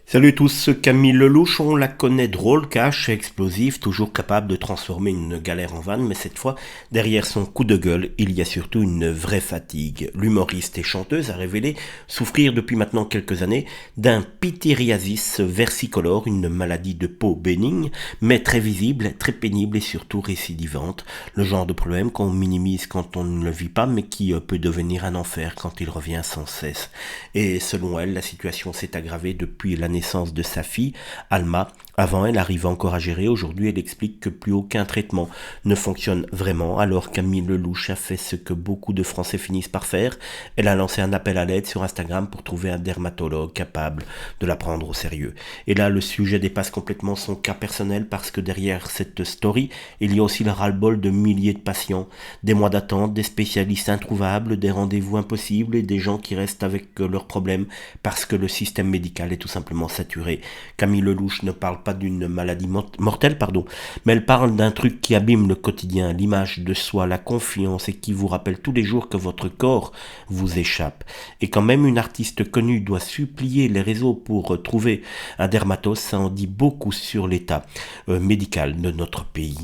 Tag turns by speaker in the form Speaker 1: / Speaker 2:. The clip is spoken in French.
Speaker 1: Salut tous, Camille Lelouch, on la connaît drôle, cash, explosive, toujours capable de transformer une galère en vanne, mais cette fois, derrière son coup de gueule, il y a surtout une vraie fatigue. L'humoriste et chanteuse a révélé souffrir depuis maintenant quelques années d'un pityriasis versicolore, une maladie de peau bénigne, mais très visible, très pénible et surtout récidivante. Le genre de problème qu'on minimise quand on ne le vit pas, mais qui peut devenir un enfer quand il revient sans cesse. Et selon elle, la situation s'est aggravée depuis la naissance de sa fille, Alma. Avant, elle arrivait encore à gérer. Aujourd'hui, elle explique que plus aucun traitement ne fonctionne vraiment. Alors Camille Lelouch a fait ce que beaucoup de Français finissent par faire. Elle a lancé un appel à l'aide sur Instagram pour trouver un dermatologue capable de la prendre au sérieux. Et là, le sujet dépasse complètement son cas personnel parce que derrière cette story, il y a aussi le ras-le-bol de milliers de patients, des mois d'attente, des spécialistes introuvables, des rendez-vous impossibles et des gens qui restent avec leurs problèmes parce que le système médical est tout simplement saturé. Camille Lelouch ne parle pas d'une maladie mortelle, mais elle parle d'un truc qui abîme le quotidien, l'image de soi, la confiance et qui vous rappelle tous les jours que votre corps vous échappe. Et quand même une artiste connue doit supplier les réseaux pour trouver un dermatos, ça en dit beaucoup sur l'état médical de notre pays.